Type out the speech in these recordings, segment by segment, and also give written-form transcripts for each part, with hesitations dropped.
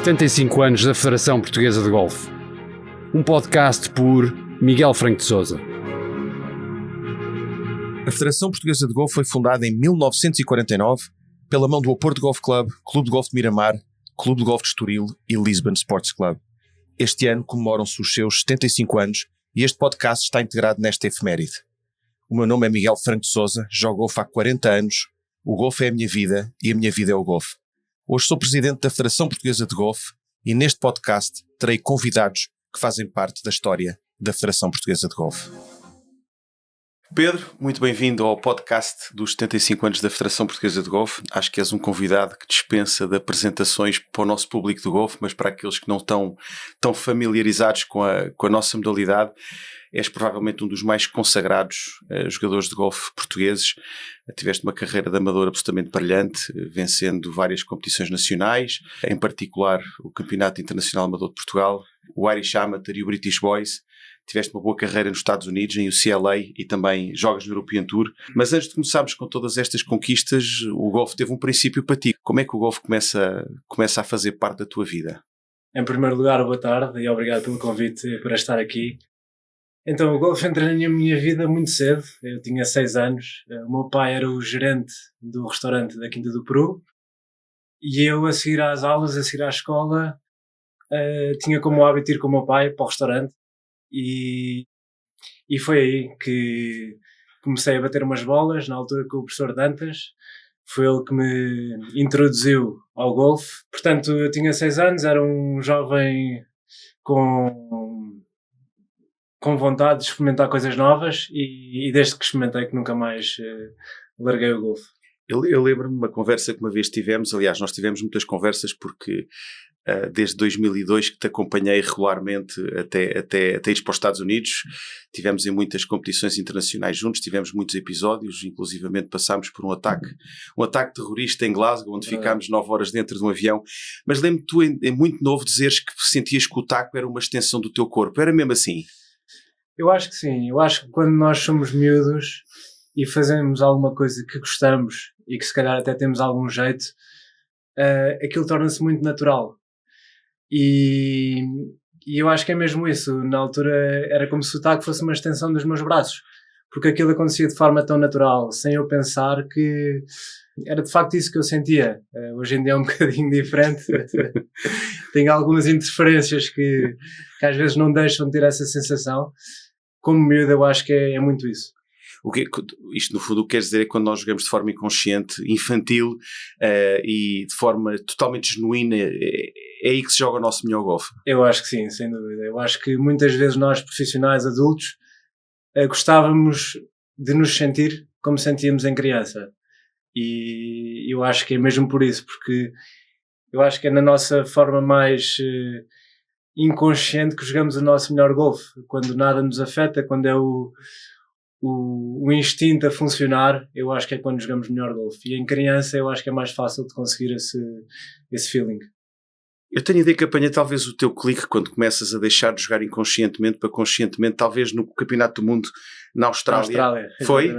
75 anos da Federação Portuguesa de Golfe. Um podcast por Miguel Franco de Sousa. A Federação Portuguesa de Golfe foi fundada em 1949 pela mão do Oporto Golf Club, Clube de Golfe de Miramar, Clube de Golfe de Estoril e Lisbon Sports Club. Este ano comemoram-se os seus 75 anos e este podcast está integrado nesta efeméride. O meu nome é Miguel Franco de Sousa, jogo golfe há 40 anos, o golfe é a minha vida e a minha vida é o golfe. Hoje sou presidente da Federação Portuguesa de Golfe e neste podcast terei convidados que fazem parte da história da Federação Portuguesa de Golfe. Pedro, muito bem-vindo ao podcast dos 75 anos da Federação Portuguesa de Golfe. Acho que és um convidado que dispensa de apresentações para o nosso público de golfe, mas para aqueles que não estão tão familiarizados com a nossa modalidade, és provavelmente um dos mais consagrados jogadores de golfe portugueses. Tiveste uma carreira de amador absolutamente brilhante, vencendo várias competições nacionais, em particular o Campeonato Internacional Amador de Portugal, o Irish Amateur e o British Boys. Tiveste uma boa carreira nos Estados Unidos, em UCLA, e também jogas no European Tour. Mas antes de começarmos com todas estas conquistas, o golfe teve um princípio para ti. Como é que o golfe começa a fazer parte da tua vida? Em primeiro lugar, boa tarde e obrigado pelo convite para estar aqui. Então, o golfe entrou na minha vida muito cedo. Eu tinha 6 anos. O meu pai era o gerente do restaurante da Quinta do Peru. E eu, a seguir às aulas, a seguir à escola, tinha como hábito ir com o meu pai para o restaurante. E foi aí que comecei a bater umas bolas, na altura com o professor Dantas. Foi ele que me introduziu ao golfe. Portanto, eu tinha 6 anos, era um jovem com vontade de experimentar coisas novas e desde que experimentei que nunca mais larguei o golfe. Eu lembro-me de uma conversa que uma vez tivemos, aliás, nós tivemos muitas conversas porque desde 2002 que te acompanhei regularmente até ires para os Estados Unidos. Tivemos em muitas competições internacionais juntos, tivemos muitos episódios, inclusivamente passámos por um ataque terrorista em Glasgow, onde ficámos 9 horas dentro de um avião. Mas lembro-me tu, em muito novo, dizeres que sentias que o taco era uma extensão do teu corpo. Era mesmo assim? Eu acho que sim. Eu acho que quando nós somos miúdos e fazemos alguma coisa que gostamos e que se calhar até temos algum jeito, aquilo torna-se muito natural. E eu acho que é mesmo isso. Na altura era como se o taco fosse uma extensão dos meus braços, porque aquilo acontecia de forma tão natural, sem eu pensar, que era de facto isso que eu sentia. Hoje em dia é um bocadinho diferente. Tenho algumas interferências que às vezes não deixam de ter essa sensação. Como miúdo eu acho que é muito isso. Isto no fundo o que quer dizer é que quando nós jogamos de forma inconsciente, infantil e de forma totalmente genuína, é aí que se joga o nosso melhor golfe. Eu acho que sim, sem dúvida. Eu acho que muitas vezes nós, profissionais adultos, gostávamos de nos sentir como sentíamos em criança. E eu acho que é mesmo por isso, porque eu acho que é na nossa forma mais inconsciente que jogamos o nosso melhor golfe. Quando nada nos afeta, quando é o instinto a funcionar, eu acho que é quando jogamos melhor golfe. E em criança eu acho que é mais fácil de conseguir esse feeling. Eu tenho a ideia que apanha talvez o teu clique quando começas a deixar de jogar inconscientemente para conscientemente, talvez no Campeonato do Mundo na Austrália. Foi?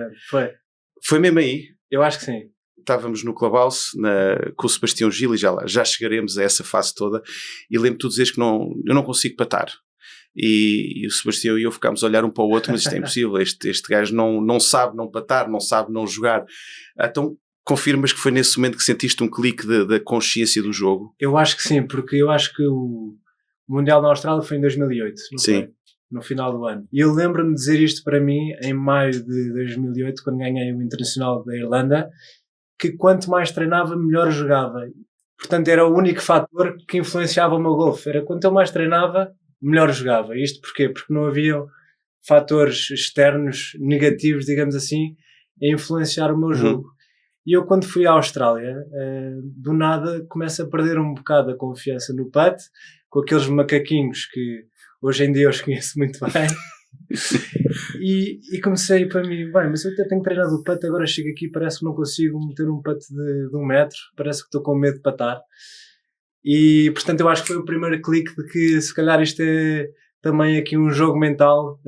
Foi mesmo aí? Eu acho que sim. Estávamos no Clubhouse com o Sebastião Gil e já chegaremos a essa fase toda, e lembro-me tu dizeres que eu não consigo patar. E o Sebastião e eu ficámos a olhar um para o outro, mas isto é impossível, este gajo não sabe não patar, não sabe não jogar. Então confirmas que foi nesse momento que sentiste um clique da consciência do jogo? Eu acho que sim, porque eu acho que o Mundial na Austrália foi em 2008, não sim. Foi? No final do ano. E eu lembro-me de dizer isto para mim em maio de 2008, quando ganhei o Internacional da Irlanda, que quanto mais treinava, melhor jogava. Portanto, era o único fator que influenciava o meu golfe. Era quanto eu mais treinava, melhor jogava. Isto porquê? Porque não havia fatores externos negativos, digamos assim, a influenciar o meu jogo. E eu, quando fui à Austrália, do nada começo a perder um bocado a confiança no putt, com aqueles macaquinhos que hoje em dia eu os conheço muito bem. E comecei para mim, mas eu até tenho treinado o putt, agora chego aqui, parece que não consigo meter um putt de 1 metro, parece que estou com medo de patar. E portanto eu acho que foi o primeiro clique de que se calhar isto é também aqui um jogo mental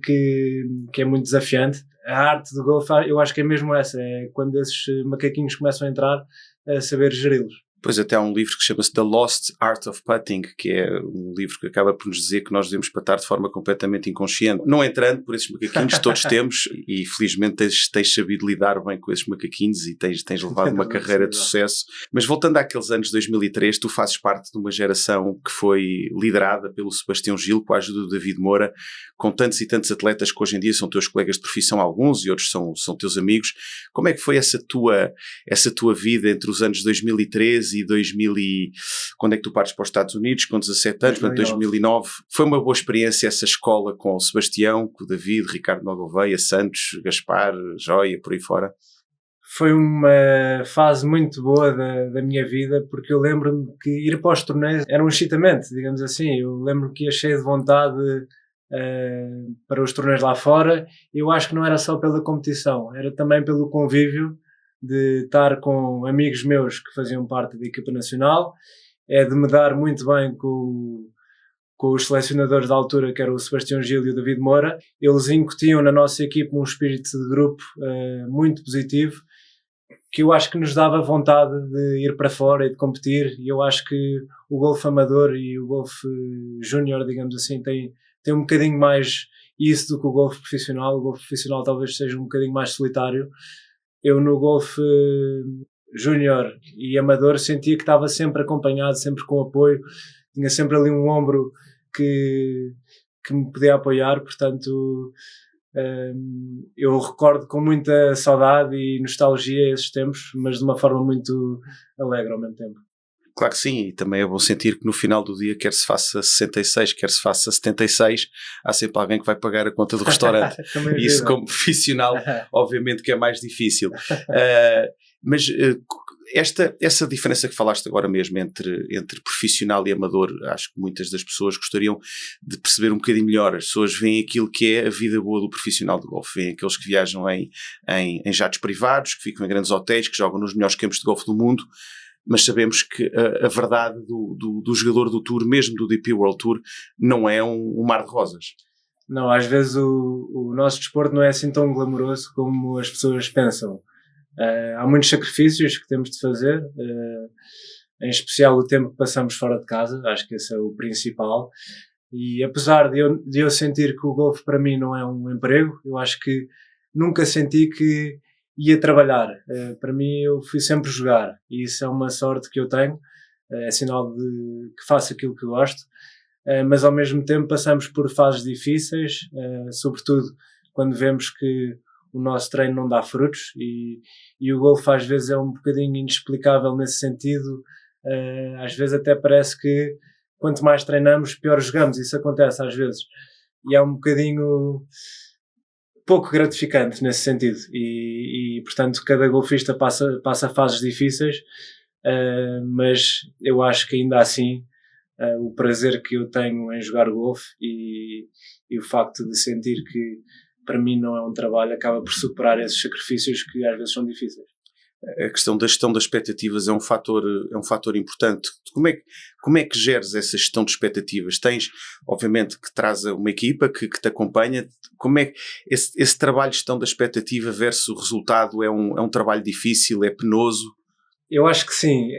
que é muito desafiante. A arte do golfe eu acho que é mesmo essa, é quando esses macaquinhos começam a entrar, a saber geri-los. Pois até há um livro que chama-se The Lost Art of Putting, que é um livro que acaba por nos dizer que nós devemos patar de forma completamente inconsciente. Não entrando por esses macaquinhos, todos temos, e felizmente tens sabido lidar bem com esses macaquinhos e tens levado uma carreira de sucesso. Mas voltando àqueles anos de 2003, tu fazes parte de uma geração que foi liderada pelo Sebastião Gil, com a ajuda do David Moura, com tantos e tantos atletas que hoje em dia são teus colegas de profissão, alguns, e outros são teus amigos. Como é que foi essa tua vida entre os anos 2013 e 2000 quando é que tu partes para os Estados Unidos, com 17 anos, 2009. Foi uma boa experiência essa escola com o Sebastião, com o David, Ricardo Gouveia, Santos, Gaspar, Joia, por aí fora? Foi uma fase muito boa da minha vida, porque eu lembro-me que ir para os torneios era um excitamento, digamos assim. Eu lembro-me que ia cheio de vontade para os torneios lá fora. Eu acho que não era só pela competição, era também pelo convívio de estar com amigos meus que faziam parte da equipa nacional, de me dar muito bem com os selecionadores da altura, que eram o Sebastião Gil e o David Moura. Eles incutiam na nossa equipa um espírito de grupo muito positivo, que eu acho que nos dava vontade de ir para fora e de competir, e eu acho que o golfe amador e o golfe júnior, digamos assim, tem um bocadinho mais isso do que o golfe profissional. O golfe profissional talvez seja um bocadinho mais solitário. Eu no golfe júnior e amador sentia que estava sempre acompanhado, sempre com apoio, tinha sempre ali um ombro que me podia apoiar, portanto eu recordo com muita saudade e nostalgia esses tempos, mas de uma forma muito alegre ao mesmo tempo. Claro que sim, e também é bom sentir que no final do dia, quer se faça 66, quer se faça 76, há sempre alguém que vai pagar a conta do restaurante. E isso, como profissional, obviamente que é mais difícil. Mas essa diferença que falaste agora mesmo entre profissional e amador, acho que muitas das pessoas gostariam de perceber um bocadinho melhor. As pessoas veem aquilo que é a vida boa do profissional de golfe, veem aqueles que viajam em jatos privados, que ficam em grandes hotéis, que jogam nos melhores campos de golfe do mundo. Mas sabemos que a verdade do jogador do Tour, mesmo do DP World Tour, não é um mar de rosas. Não, às vezes o nosso desporto não é assim tão glamouroso como as pessoas pensam. Há muitos sacrifícios que temos de fazer, em especial o tempo que passamos fora de casa, acho que esse é o principal. E apesar de eu sentir que o golfe para mim não é um emprego, eu acho que nunca senti que ia trabalhar. Para mim eu fui sempre jogar, e isso é uma sorte que eu tenho, é sinal de que faço aquilo que gosto, mas ao mesmo tempo passamos por fases difíceis, sobretudo quando vemos que o nosso treino não dá frutos, e o golfe às vezes é um bocadinho inexplicável nesse sentido. Às vezes até parece que quanto mais treinamos, pior jogamos. Isso acontece às vezes, e é um bocadinho pouco gratificante nesse sentido, e portanto cada golfista passa fases difíceis, mas eu acho que ainda assim o prazer que eu tenho em jogar golfe e o facto de sentir que para mim não é um trabalho acaba por superar esses sacrifícios que às vezes são difíceis. A questão da gestão das expectativas é um fator importante. Como é que geres essa gestão de expectativas? Tens, obviamente, que traz uma equipa que te acompanha. Como é que esse trabalho de gestão da expectativa versus o resultado é um trabalho difícil, é penoso? Eu acho que sim.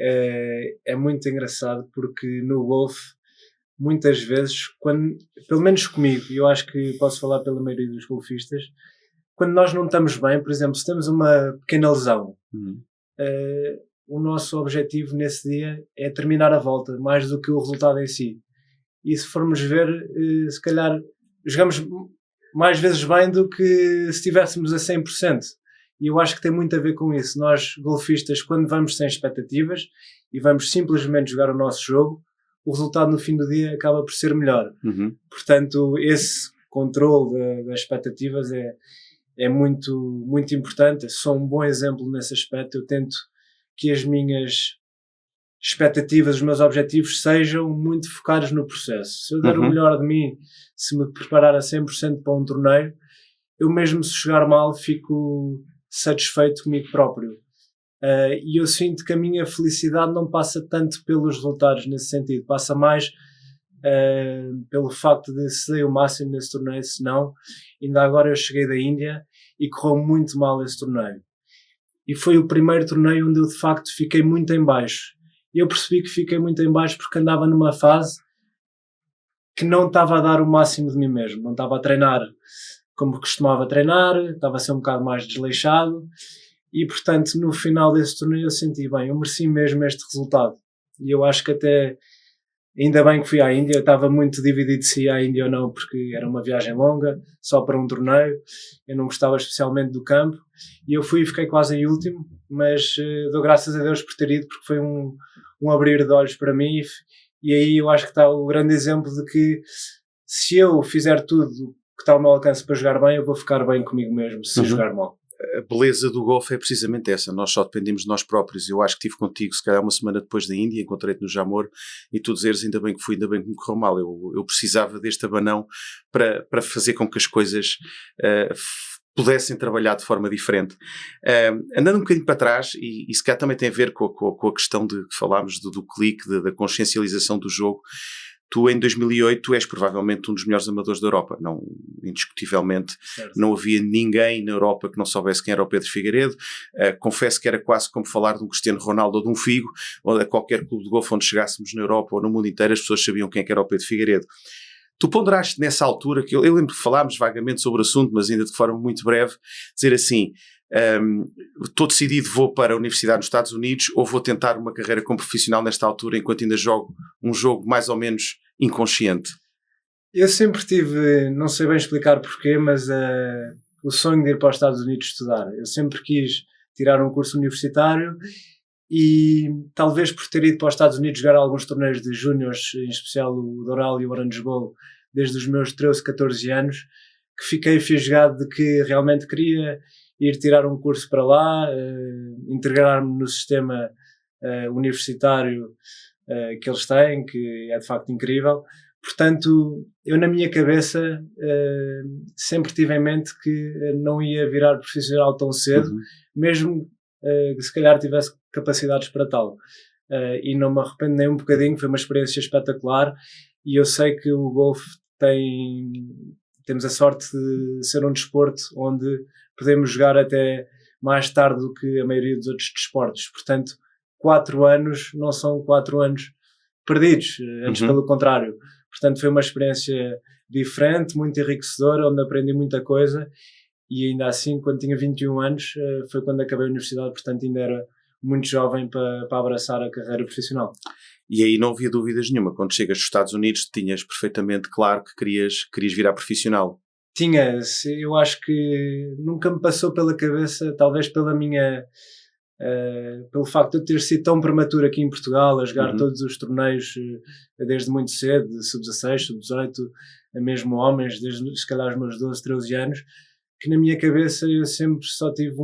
É muito engraçado, porque no golfe, muitas vezes, pelo menos comigo, e eu acho que posso falar pela maioria dos golfistas, quando nós não estamos bem, por exemplo, se temos uma pequena lesão, o nosso objetivo nesse dia é terminar a volta, mais do que o resultado em si. E se formos ver, se calhar jogamos mais vezes bem do que se estivéssemos a 100%. E eu acho que tem muito a ver com isso. Nós, golfistas, quando vamos sem expectativas e vamos simplesmente jogar o nosso jogo, o resultado no fim do dia acaba por ser melhor. Portanto, esse controle das expectativas é muito, muito importante. Eu sou um bom exemplo nesse aspecto. Eu tento que as minhas expectativas, os meus objetivos sejam muito focados no processo. Se eu der o melhor de mim, se me preparar a 100% para um torneio, eu mesmo se jogar mal fico satisfeito comigo próprio. E eu sinto que a minha felicidade não passa tanto pelos resultados nesse sentido, passa mais pelo facto de se dei o máximo nesse torneio. Se não, ainda agora eu cheguei da Índia e correu muito mal esse torneio, e foi o primeiro torneio onde eu de facto fiquei muito em baixo, e eu percebi que fiquei muito em baixo porque andava numa fase que não estava a dar o máximo de mim mesmo, não estava a treinar como costumava treinar, estava a ser um bocado mais desleixado e, portanto, no final desse torneio eu senti, bem, eu mereci mesmo este resultado. E eu acho que até, ainda bem que fui à Índia, eu estava muito dividido se ia à Índia ou não, porque era uma viagem longa, só para um torneio, eu não gostava especialmente do campo, e eu fui e fiquei quase em último, mas dou graças a Deus por ter ido, porque foi um abrir de olhos para mim, e aí eu acho que está o grande exemplo de que se eu fizer tudo que está ao meu alcance para jogar bem, eu vou ficar bem comigo mesmo, se jogar mal. A beleza do golfe é precisamente essa, nós só dependemos de nós próprios. Eu acho que estive contigo se calhar uma semana depois da Índia, encontrei-te no Jamor e tu dizeres ainda bem que fui, ainda bem que me correu mal, eu precisava deste abanão para fazer com que as coisas pudessem trabalhar de forma diferente. Andando um bocadinho para trás, e se calhar também tem a ver com a questão de que falámos do clique, da consciencialização do jogo. Tu, em 2008, és provavelmente um dos melhores amadores da Europa. Não, indiscutivelmente, certo. Não havia ninguém na Europa que não soubesse quem era o Pedro Figueiredo. Confesso que era quase como falar de um Cristiano Ronaldo ou de um Figo, ou a qualquer clube de golfe onde chegássemos na Europa ou no mundo inteiro, as pessoas sabiam quem era o Pedro Figueiredo. Tu ponderaste nessa altura, que eu lembro que falámos vagamente sobre o assunto, mas ainda de forma muito breve, dizer assim, estou decidido, vou para a universidade nos Estados Unidos ou vou tentar uma carreira como profissional nesta altura enquanto ainda jogo um jogo mais ou menos inconsciente? Eu sempre tive, não sei bem explicar porquê, mas o sonho de ir para os Estados Unidos estudar. Eu sempre quis tirar um curso universitário e talvez por ter ido para os Estados Unidos jogar alguns torneios de júniores, em especial o Doral e o Orange Bowl, desde os meus 13, 14 anos, que fiquei fisgado de que realmente queria ir tirar um curso para lá, integrar-me no sistema universitário que eles têm, que é de facto incrível. Portanto, eu na minha cabeça sempre tive em mente que não ia virar profissional tão cedo, mesmo que se calhar tivesse capacidades para tal. E não me arrependo nem um bocadinho, foi uma experiência espetacular e eu sei que o golfe temos a sorte de ser um desporto onde podemos jogar até mais tarde do que a maioria dos outros desportos. Portanto, 4 anos não são 4 anos perdidos, antes pelo contrário. Portanto, foi uma experiência diferente, muito enriquecedora, onde aprendi muita coisa e ainda assim, quando tinha 21 anos, foi quando acabei a universidade, portanto ainda era muito jovem para abraçar a carreira profissional. E aí não havia dúvidas nenhuma, quando chegas aos Estados Unidos tinhas perfeitamente claro que querias virar profissional. Tinha, eu acho que nunca me passou pela cabeça, talvez pela minha... pelo facto de eu ter sido tão prematuro aqui em Portugal, a jogar todos os torneios desde muito cedo, de sub-16, sub-18, mesmo homens, desde se calhar os meus 12, 13 anos, que na minha cabeça eu sempre só tive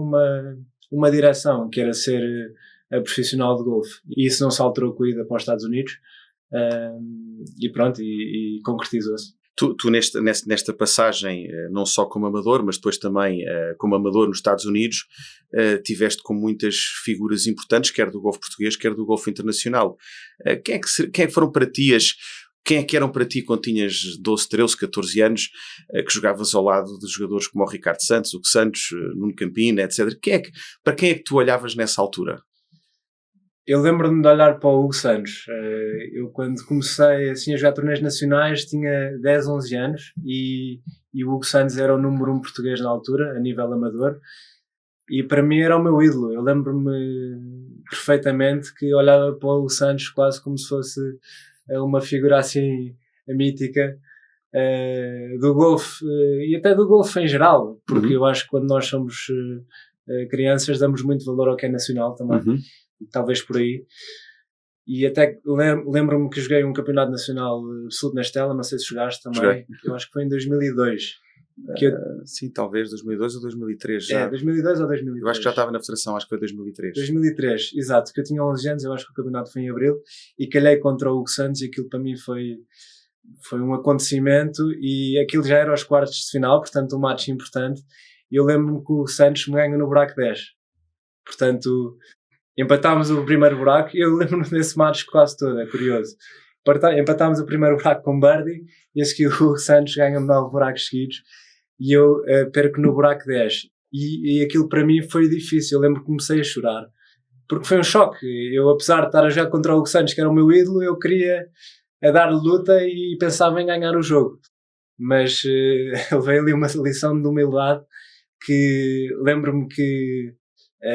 uma direção, que era ser profissional de golfe. E isso não se alterou com a ida para os Estados Unidos, e pronto, e concretizou-se. Tu nesta passagem, não só como amador, mas depois também como amador nos Estados Unidos, tiveste com muitas figuras importantes, quer do golfe português, quer do golfe internacional. Quem é que foram para ti quem é que eram para ti quando tinhas 12, 13, 14 anos, que jogavas ao lado de jogadores como o Ricardo Santos, o Santos, Nuno Campina, etc. Para quem é que tu olhavas nessa altura? Eu lembro-me de olhar para o Hugo Santos. Eu quando comecei assim, a jogar torneios nacionais tinha 10, 11 anos e o Hugo Santos era o número 1 português na altura, a nível amador, e para mim era o meu ídolo. Eu lembro-me perfeitamente que olhava para o Hugo Santos quase como se fosse uma figura assim mítica do golfe e até do golfe em geral, porque eu acho que quando nós somos crianças damos muito valor ao que é nacional também. Talvez por aí. E até lembro-me que joguei um campeonato nacional absoluto na Estela, não sei se jogaste também. Joguei. Eu acho que foi em 2002. Sim, talvez 2002 ou 2003 já. 2002 ou 2003. Eu acho que já estava na federação, acho que foi 2003. 2003, exato, que eu tinha 11 anos, eu acho que o campeonato foi em abril, e calhei contra o Hugo Santos, e aquilo para mim foi um acontecimento, e aquilo já era aos quartos de final, portanto um match importante, e eu lembro-me que o Santos me ganha no buraco 10. Portanto, empatámos o primeiro buraco, e eu lembro-me desse match quase todo, é curioso. Empatámos o primeiro buraco com birdie, e a seguir o Hugo Santos ganha-me 9 buracos seguidos, e eu perco no buraco 10. E aquilo para mim foi difícil. Eu lembro que comecei a chorar. porque foi um choque. Eu, apesar de estar a jogar contra o Hugo Santos, que era o meu ídolo, eu queria dar luta e pensava em ganhar o jogo. Mas levei ali uma lição de humildade, que lembro-me que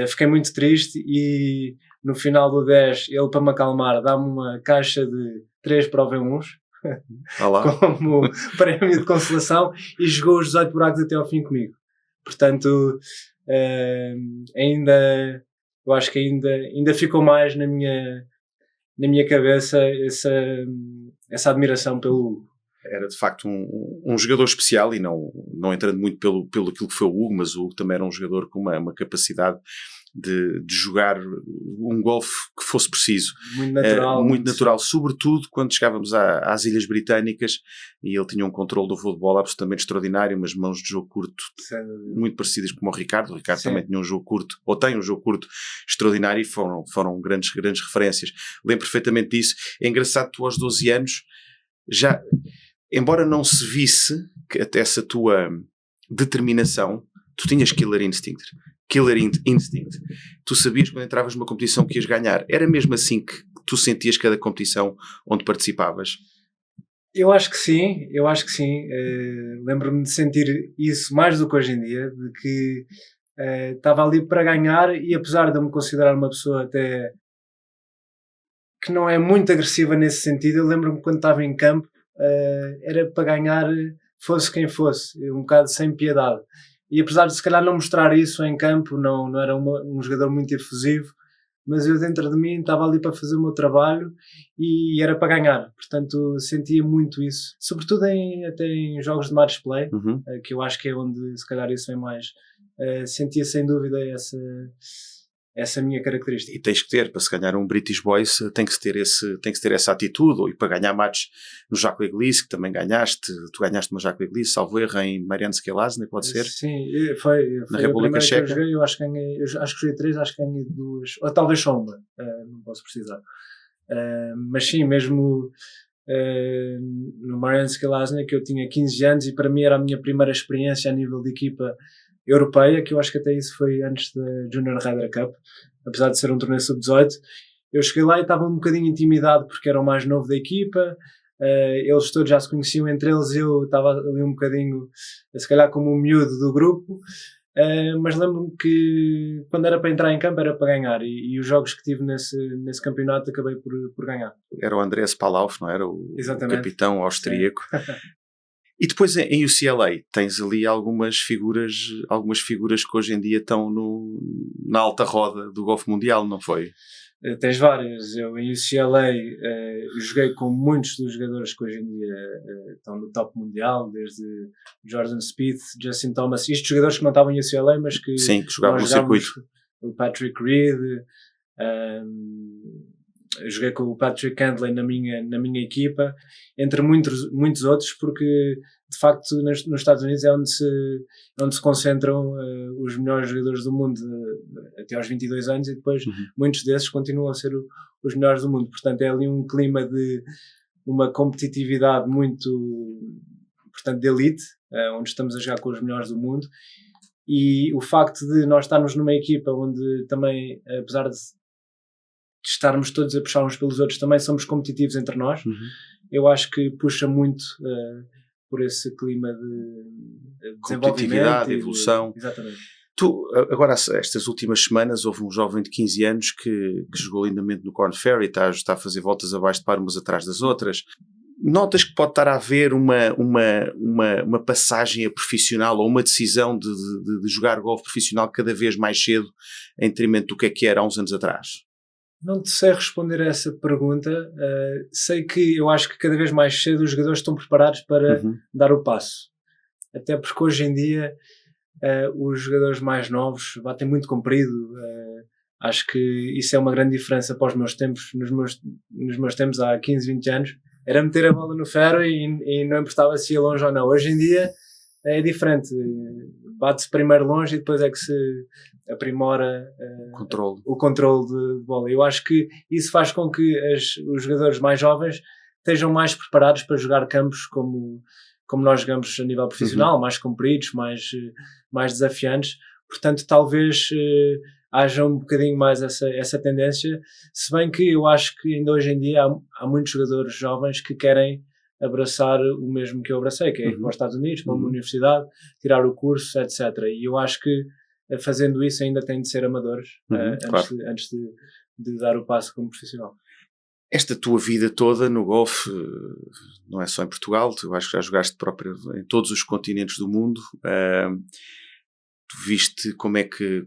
fiquei muito triste, e no final do 10, ele, para me acalmar, dá-me uma caixa de 3 Pro V1s como prémio de consolação, e jogou os 18 buracos até ao fim comigo. Portanto, eu acho que ainda ficou mais na minha cabeça essa admiração pelo Hugo. Era de facto um jogador especial, e não entrando muito pelo aquilo que foi o Hugo, mas o Hugo também era um jogador com uma capacidade de jogar um golfe que fosse preciso. Muito natural. Sobretudo quando chegávamos às Ilhas Britânicas, e ele tinha um controle do voo de bola absolutamente extraordinário, umas mãos de jogo curto muito parecidas com o Ricardo. O Ricardo Sim. também tinha um jogo curto, ou tem um jogo curto extraordinário, e foram grandes referências. Lembro perfeitamente disso. É engraçado que tu, aos 12 anos, já, embora não se visse que até essa tua determinação, tu tinhas Killer Instinct. Tu sabias quando entravas numa competição que ias ganhar. Era mesmo assim que tu sentias cada competição onde participavas? Eu acho que sim. Lembro-me de sentir isso mais do que hoje em dia, de que estava ali para ganhar, e apesar de eu me considerar uma pessoa até que não é muito agressiva nesse sentido, eu lembro-me quando estava em campo, era para ganhar, fosse quem fosse, um bocado sem piedade. E apesar de se calhar não mostrar isso em campo, não era um jogador muito efusivo, mas eu dentro de mim estava ali para fazer o meu trabalho e era para ganhar. Portanto, sentia muito isso. Sobretudo até em jogos de match play, que eu acho que é onde se calhar isso vem mais. Sentia sem dúvida essa minha característica. E tens que ter, para se ganhar um British Boys, tem que ter essa atitude, e para ganhar matches no Jacques Leglise, que também tu ganhaste uma Jacques Leglise, salvo erro, em Marianske Lazne, pode ser? Sim, foi na República Checa. Que eu acho que joguei 3, acho que ganhei 2, ou talvez só uma, não posso precisar. Mas sim, mesmo no Marianske Lazne, que eu tinha 15 anos, e para mim era a minha primeira experiência a nível de equipa europeia, que eu acho que até isso foi antes da Junior Ryder Cup, apesar de ser um torneio sub-18. Eu cheguei lá e estava um bocadinho intimidado, porque era o mais novo da equipa, eles todos já se conheciam entre eles, eu estava ali um bocadinho, se calhar como um miúdo do grupo, mas lembro-me que quando era para entrar em campo era para ganhar, e os jogos que tive nesse campeonato acabei por ganhar. Era o Andreas Pallauf, não era? O capitão austríaco. E depois em UCLA tens ali algumas figuras que hoje em dia estão na alta roda do golfe mundial, não foi? Tens várias. Eu em UCLA joguei com muitos dos jogadores que hoje em dia estão no top mundial, desde Jordan Spieth, Justin Thomas, estes jogadores que não estavam em UCLA, mas que jogavam no circuito. O Patrick Reed, joguei com o Patrick Cantlay na minha equipa, entre muitos outros, porque de facto nos Estados Unidos é onde se concentram os melhores jogadores do mundo até aos 22 anos, e depois muitos desses continuam a ser os melhores do mundo. Portanto, é ali um clima de uma competitividade muito, portanto, de elite, onde estamos a jogar com os melhores do mundo, e o facto de nós estarmos numa equipa onde também, apesar de estarmos todos a puxar uns pelos outros, também somos competitivos entre nós, eu acho que puxa muito por esse clima de desenvolvimento, de evolução. Exatamente. Tu, agora, estas últimas semanas, houve um jovem de 15 anos que jogou lindamente no Corn Ferry, está a fazer voltas abaixo de par umas atrás das outras. Notas que pode estar a haver uma passagem a profissional, ou uma decisão de jogar golfe profissional cada vez mais cedo, em detrimento do que era há uns anos atrás? Não te sei responder a essa pergunta. Sei que eu acho que cada vez mais cedo os jogadores estão preparados para dar o passo. Até porque hoje em dia os jogadores mais novos batem muito comprido. Acho que isso é uma grande diferença para os meus tempos. Nos meus tempos, há 15, 20 anos, era meter a bola no ferro e não importava se ia longe ou não. Hoje em dia é diferente. Bate-se primeiro longe e depois é que se aprimora o controle de bola. Eu acho que isso faz com que os jogadores mais jovens estejam mais preparados para jogar campos como nós jogamos a nível profissional, mais compridos, mais desafiantes. Portanto, talvez haja um bocadinho mais essa tendência, se bem que eu acho que ainda hoje em dia há muitos jogadores jovens que querem abraçar o mesmo que eu abracei, que é ir para os Estados Unidos, para uma universidade, tirar o curso, etc. E eu acho que fazendo isso ainda têm de ser amadores antes de dar o passo como profissional. Esta tua vida toda no golfe, não é só em Portugal, tu acho que já jogaste próprio em todos os continentes do mundo. Tu viste como é que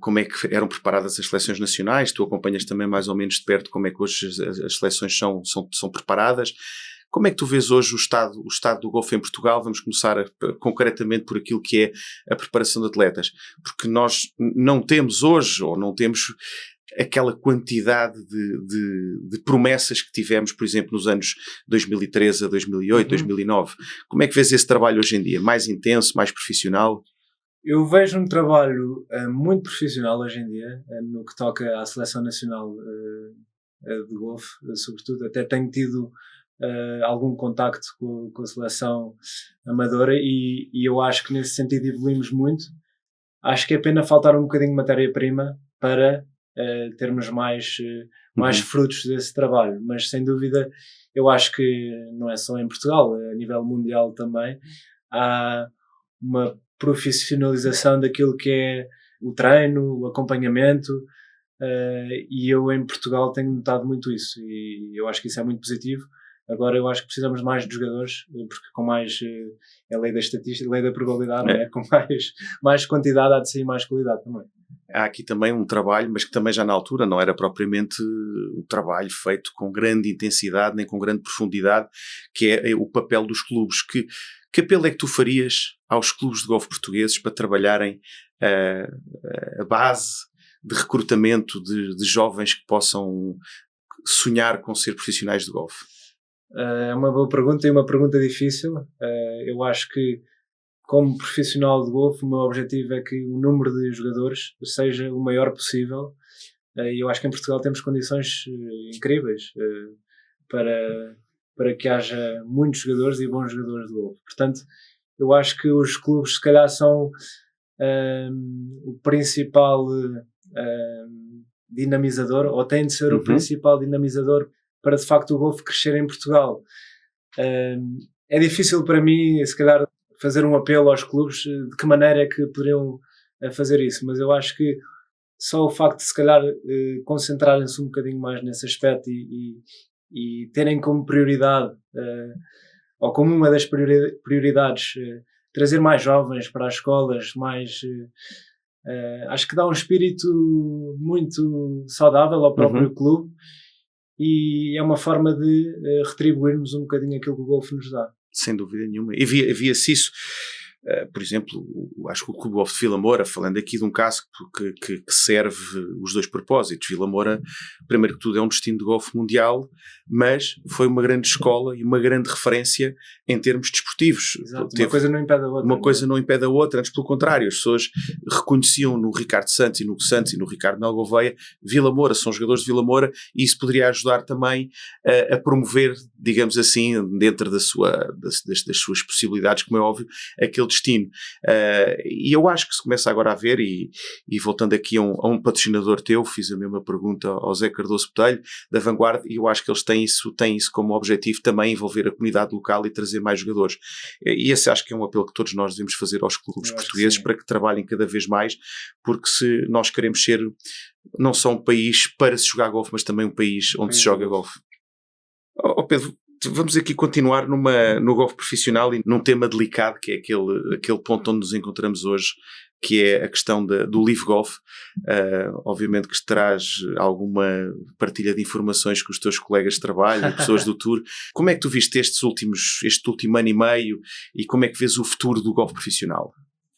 eram preparadas as seleções nacionais, tu acompanhas também mais ou menos de perto como é que hoje as seleções são preparadas. Como é que tu vês hoje o estado do golfe em Portugal? Vamos começar concretamente por aquilo que é a preparação de atletas, porque nós não temos hoje, ou não temos aquela quantidade de promessas que tivemos, por exemplo, nos anos 2013 a 2008, 2009. Como é que vês esse trabalho hoje em dia? Mais intenso, mais profissional? Eu vejo um trabalho muito profissional hoje em dia, no que toca à seleção nacional de golfe, sobretudo. Até tenho tido algum contacto com a seleção amadora e eu acho que nesse sentido evoluímos muito. Acho que é pena faltar um bocadinho de matéria-prima para termos mais frutos desse trabalho, mas sem dúvida eu acho que não é só em Portugal, a nível mundial também há uma profissionalização daquilo que é o treino, o acompanhamento, e eu em Portugal tenho notado muito isso e eu acho que isso é muito positivo. Agora eu acho que precisamos mais de jogadores, porque com mais é a lei da estatística, a lei da probabilidade, né? Com mais quantidade há de sair mais qualidade também. Há aqui também um trabalho, mas que também já na altura não era propriamente um trabalho feito com grande intensidade nem com grande profundidade, que é o papel dos clubes. Que apelo é que tu farias aos clubes de golfe portugueses para trabalharem a base de recrutamento de jovens que possam sonhar com ser profissionais de golfe? É uma boa pergunta e uma pergunta difícil. Eu acho que, como profissional de golfe, o meu objetivo é que o número de jogadores seja o maior possível. E eu acho que em Portugal temos condições incríveis para que haja muitos jogadores e bons jogadores de golfe. Portanto, eu acho que os clubes, se calhar, são o principal dinamizador, ou têm de ser o principal dinamizador para, de facto, o golfe crescer em Portugal. É difícil para mim, se calhar, fazer um apelo aos clubes de que maneira é que poderiam fazer isso, mas eu acho que só o facto de, se calhar, concentrarem-se um bocadinho mais nesse aspecto e terem como prioridade, ou como uma das prioridades, trazer mais jovens para as escolas, acho que dá um espírito muito saudável ao próprio clube e é uma forma de retribuirmos um bocadinho aquilo que o golfe nos dá. Sem dúvida nenhuma. E via-se isso. Por exemplo, acho que o Clube Golfe de Vila Moura, falando aqui de um caso que serve os dois propósitos. Vila Moura, primeiro que tudo, é um destino de golfe mundial, mas foi uma grande escola e uma grande referência em termos desportivos. Exato, uma coisa não impede a outra. Uma coisa não impede a outra, antes pelo contrário, as pessoas reconheciam no Ricardo Santos e no Ricardo Mel Gouveia Vila Moura, são jogadores de Vila Moura, e isso poderia ajudar também a promover, digamos assim, dentro das suas possibilidades, como é óbvio, aquele destino. E eu acho que se começa agora a ver, e voltando aqui a um patrocinador teu, fiz a mesma pergunta ao Zé Cardoso Botelho, da Vanguarda, e eu acho que eles têm isso como objetivo também, envolver a comunidade local e trazer mais jogadores. E esse acho que é um apelo que todos nós devemos fazer aos clubes portugueses para que trabalhem cada vez mais, porque se nós queremos ser não só um país para se jogar golfe, mas também um país onde se joga golfe. Pedro, vamos aqui continuar no golfe profissional e num tema delicado, que é aquele ponto onde nos encontramos hoje, que é a questão do Live Golf. Obviamente que traz alguma partilha de informações com os teus colegas de trabalho, pessoas do Tour. Como é que tu viste este último ano e meio, e como é que vês o futuro do golfe profissional?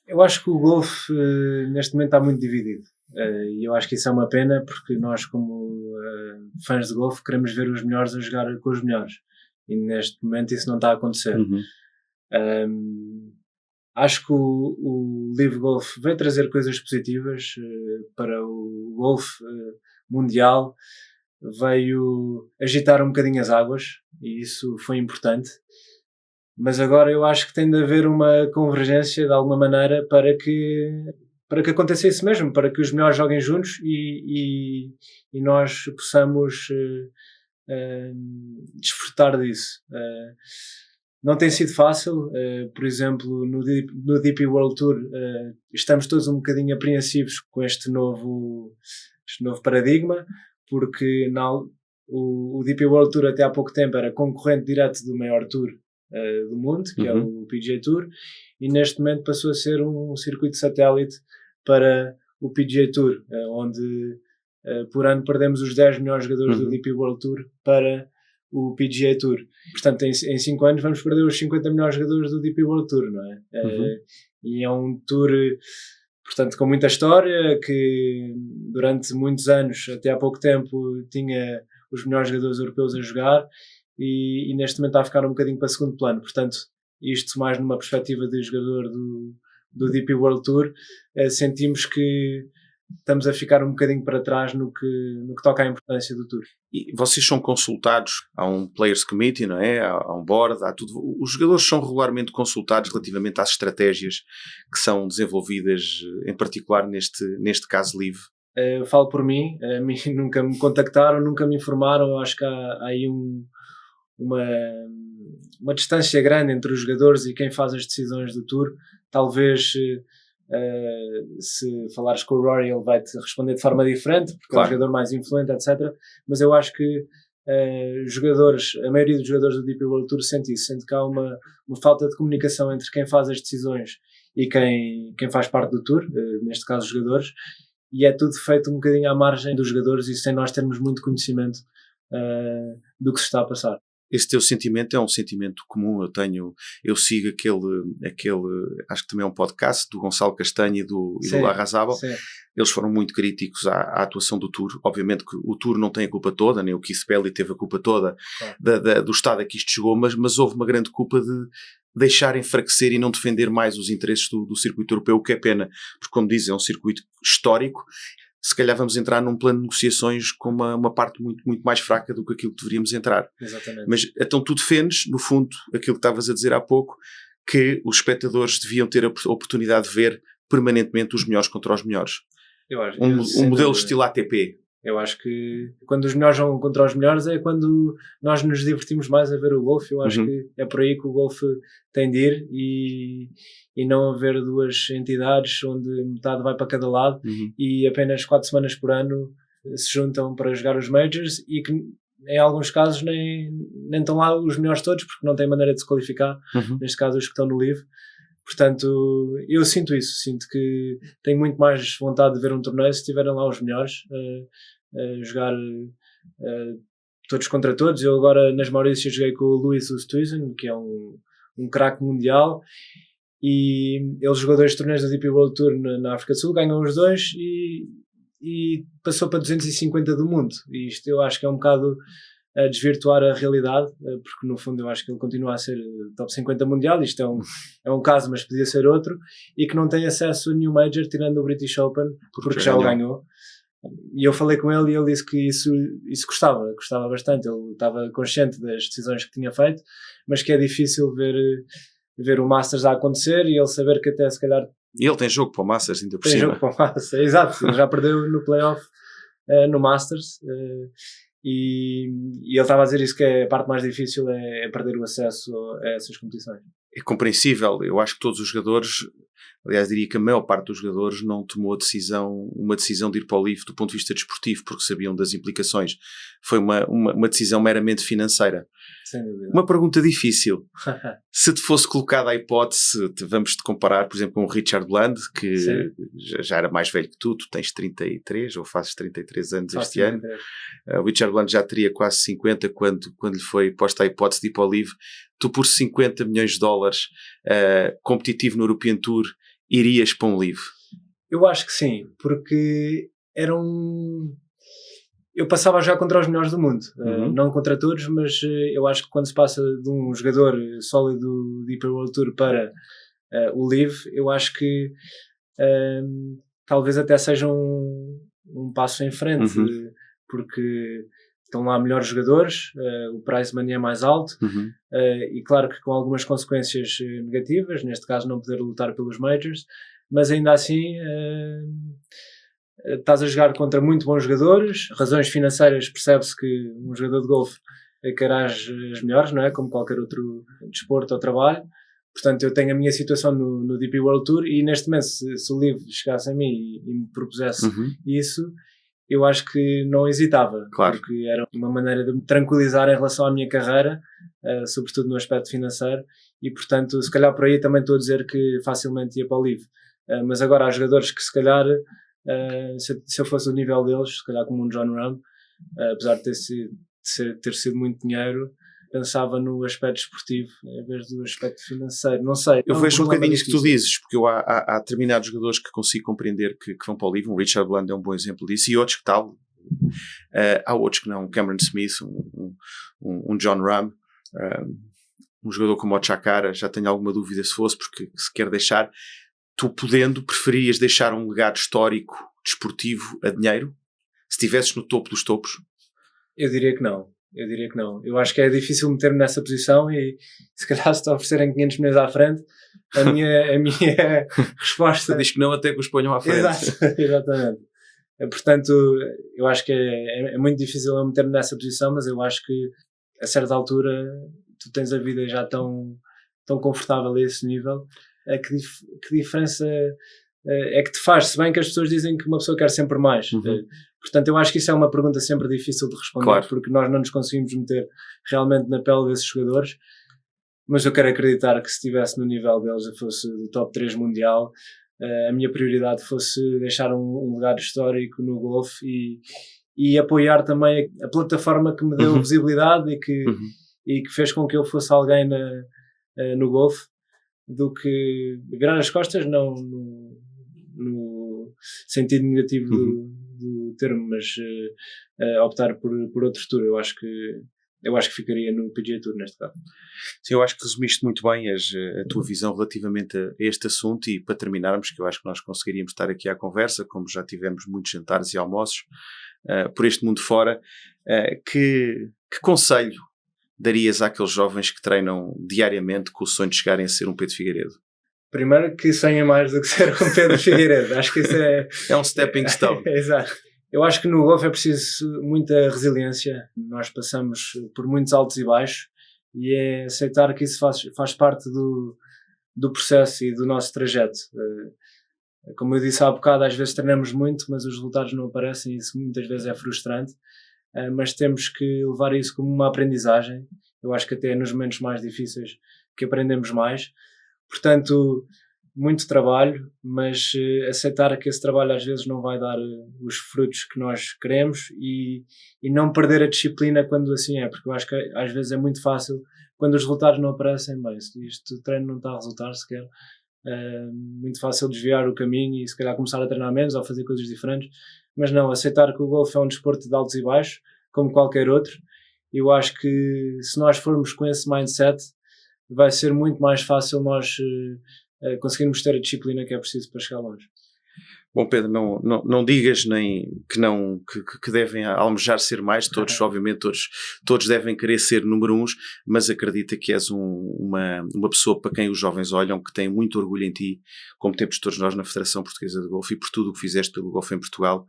Eu acho que o golfe neste momento está muito dividido. E eu acho que isso é uma pena, porque nós, como fãs de golfe, queremos ver os melhores a jogar com os melhores. E neste momento isso não está a acontecer. Acho que o Live Golf veio trazer coisas positivas para o golfe mundial, veio agitar um bocadinho as águas, e isso foi importante. Mas agora eu acho que tem de haver uma convergência de alguma maneira para que para que aconteça isso mesmo, para que os melhores joguem juntos e nós possamos desfrutar disso. Não tem sido fácil, por exemplo, no DP World Tour estamos todos um bocadinho apreensivos com este novo paradigma, porque o DP World Tour até há pouco tempo era concorrente direto do maior tour do mundo, que é o PGA Tour, e neste momento passou a ser um circuito satélite para o PGA Tour, onde por ano perdemos os 10 melhores jogadores do DP World Tour para o PGA Tour. Portanto, em 5 anos vamos perder os 50 melhores jogadores do DP World Tour, não é? E é um tour, portanto, com muita história, que durante muitos anos, até há pouco tempo, tinha os melhores jogadores europeus a jogar e neste momento está a ficar um bocadinho para segundo plano. Portanto, isto mais numa perspectiva de jogador do DP World Tour, sentimos que estamos a ficar um bocadinho para trás no que toca à importância do Tour. E vocês são consultados, há um Players Committee, não é? Há um board, há tudo. Os jogadores são regularmente consultados relativamente às estratégias que são desenvolvidas, em particular neste caso LIV. Eu falo por mim, a mim nunca me contactaram, nunca me informaram. Eu acho que há aí uma distância grande entre os jogadores e quem faz as decisões do Tour. Talvez se falares com o Rory ele vai-te responder de forma diferente, porque claro, é um jogador mais influente, etc. Mas eu acho que a maioria dos jogadores do DP World Tour sente isso, sente que há uma falta de comunicação entre quem faz as decisões e quem faz parte do Tour, neste caso os jogadores, e é tudo feito um bocadinho à margem dos jogadores e sem nós termos muito conhecimento do que se está a passar. Esse teu sentimento é um sentimento comum. Eu sigo aquele, acho que também é um podcast do Gonçalo Castanho e do Larrazábal. Eles foram muito críticos à atuação do Tour. Obviamente que o Tour não tem a culpa toda, nem o Keith Pelley teve a culpa toda do estado a que isto chegou, mas houve uma grande culpa de deixar enfraquecer e não defender mais os interesses do circuito europeu, o que é pena, porque como dizem, é um circuito histórico. Se calhar vamos entrar num plano de negociações com uma parte muito, muito mais fraca do que aquilo que deveríamos entrar. Exatamente. Mas então tu defendes, no fundo, aquilo que estavas a dizer há pouco, que os espectadores deviam ter a oportunidade de ver permanentemente os melhores contra os melhores. Eu acho, um modelo estilo ATP. Eu acho que quando os melhores jogam contra os melhores é quando nós nos divertimos mais a ver o golfe. Eu acho que é por aí que o golfe tem de ir e não haver duas entidades onde metade vai para cada lado e apenas 4 semanas por ano se juntam para jogar os Majors e que em alguns casos nem estão lá os melhores todos porque não têm maneira de se qualificar, neste caso os que estão no LIV. Portanto, eu sinto isso, sinto que tenho muito mais vontade de ver um torneio se estiverem lá os melhores jogar todos contra todos. Eu agora nas Maurícias joguei com o Luís Oosthuizen, que é um craque mundial, e ele jogou 2 torneios da DP World Tour na África do Sul, ganhou os 2 e passou para 250 do mundo. E isto eu acho que é um bocado a desvirtuar a realidade, porque no fundo eu acho que ele continua a ser top 50 mundial. Isto é um caso, mas podia ser outro, e que não tem acesso a nenhum Major tirando o British Open porque já o ganhou. E eu falei com ele e ele disse que isso gostava bastante. Ele estava consciente das decisões que tinha feito, mas que é difícil ver o Masters a acontecer e ele saber que até se calhar... E ele tem jogo para o Masters ainda por tem cima. Tem jogo para o Masters, exato. Ele já perdeu no playoff no Masters e ele estava a dizer isso, que a parte mais difícil é perder o acesso a essas competições. É compreensível. Eu acho que todos os jogadores, aliás diria que a maior parte dos jogadores não tomou uma decisão de ir para o LIV do ponto de vista desportivo porque sabiam das implicações. Foi uma decisão meramente financeira. Sem dúvida. Uma pergunta difícil. Se te fosse colocada a hipótese, vamos-te comparar, por exemplo, com o Richard Bland, que já era mais velho que tu tens 33 ou fazes 33 anos este ano. O Richard Bland já teria quase 50 quando lhe foi posta a hipótese de ir para o LIV. Tu por 50 milhões de dólares, competitivo no European Tour, irias para um LIV? Eu acho que sim, porque eu passava já contra os melhores do mundo, não contra todos, mas eu acho que quando se passa de um jogador sólido do DP World Tour para o LIV, eu acho que talvez até seja um passo em frente, porque estão lá melhores jogadores, o price money é mais alto, e claro que com algumas consequências negativas, neste caso não poder lutar pelos Majors, mas ainda assim estás a jogar contra muito bons jogadores. Razões financeiras, percebe-se que um jogador de golfe quer as melhores, não é? Como qualquer outro desporto ou trabalho. Portanto, eu tenho a minha situação no DP World Tour e neste momento, se o livro chegasse a mim e me propusesse isso, eu acho que não hesitava. Claro. Porque era uma maneira de me tranquilizar em relação à minha carreira, sobretudo no aspecto financeiro, e portanto, se calhar por aí também estou a dizer que facilmente ia para o livro. Mas agora há jogadores que se calhar, se eu fosse o nível deles, se calhar como um Jon Rahm, apesar de ter sido muito dinheiro, pensava no aspecto esportivo em vez do aspecto financeiro. Não sei. Eu vejo um bocadinho isso que tu dizes, porque há determinados jogadores que consigo compreender que vão para o livro. O Richard Bland é um bom exemplo disso, e outros que tal. Há outros que não. Cameron Smith, um Jon Rahm, um jogador como o Chacara, já tenho alguma dúvida se fosse, porque se quer deixar, tu podendo, preferirias deixar um legado histórico, desportivo, a dinheiro? Se estivesses no topo dos topos? Eu diria que não. Eu acho que é difícil meter-me nessa posição e se calhar se te oferecerem 500 milhões à frente, a minha resposta... Diz que não até que os ponham à frente. Exatamente. Portanto, eu acho que é muito difícil eu meter-me nessa posição, mas eu acho que a certa altura tu tens a vida já tão confortável a esse nível, que diferença é que te faz, se bem que as pessoas dizem que uma pessoa quer sempre mais. Portanto, eu acho que isso é uma pergunta sempre difícil de responder, claro, porque nós não nos conseguimos meter realmente na pele desses jogadores, mas eu quero acreditar que se estivesse no nível deles, eu fosse do top 3 mundial, a minha prioridade fosse deixar um legado histórico no golfe e apoiar também a plataforma que me deu visibilidade e que fez com que eu fosse alguém no golfe, do que virar as costas, não no sentido negativo do termo, mas optar por outro tour. Eu acho que ficaria no PGA Tour neste caso. Sim, eu acho que resumiste muito bem a tua visão relativamente a este assunto, e para terminarmos, que eu acho que nós conseguiríamos estar aqui à conversa, como já tivemos muitos jantares e almoços por este mundo fora, que conselho darias àqueles jovens que treinam diariamente com o sonho de chegarem a ser um Pedro Figueiredo? Primeiro, que sonhem mais do que ser um Pedro Figueiredo. Acho que isso é um stepping stone. Exato. Eu acho que no golfe é preciso muita resiliência. Nós passamos por muitos altos e baixos e é aceitar que isso faz parte do processo e do nosso trajeto. Como eu disse há bocado, às vezes treinamos muito, mas os resultados não aparecem e isso muitas vezes é frustrante. Mas temos que levar isso como uma aprendizagem. Eu acho que até é nos momentos mais difíceis que aprendemos mais. Portanto, muito trabalho, mas aceitar que esse trabalho às vezes não vai dar os frutos que nós queremos e não perder a disciplina quando assim é, porque eu acho que às vezes é muito fácil, quando os resultados não aparecem, bem, se o treino não está a resultar sequer, muito fácil desviar o caminho e se calhar começar a treinar menos ou fazer coisas diferentes, mas não, aceitar que o golfe é um desporto de altos e baixos, como qualquer outro. Eu acho que se nós formos com esse mindset, vai ser muito mais fácil nós conseguirmos ter a disciplina que é preciso para chegar longe. Bom, Pedro, não digas nem que devem almejar ser mais, todos, obviamente, todos devem querer ser número uns, mas acredita que és uma pessoa para quem os jovens olham, que tem muito orgulho em ti, como temos todos nós na Federação Portuguesa de Golfe, e por tudo o que fizeste pelo golfe em Portugal,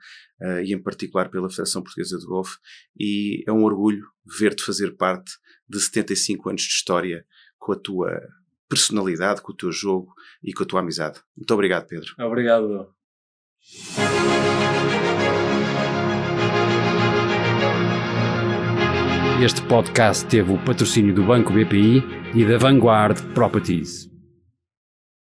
e em particular pela Federação Portuguesa de Golfe, e é um orgulho ver-te fazer parte de 75 anos de história, com a tua personalidade, com o teu jogo e com a tua amizade. Muito obrigado, Pedro. Obrigado. Este podcast teve o patrocínio do Banco BPI e da Vanguard Properties.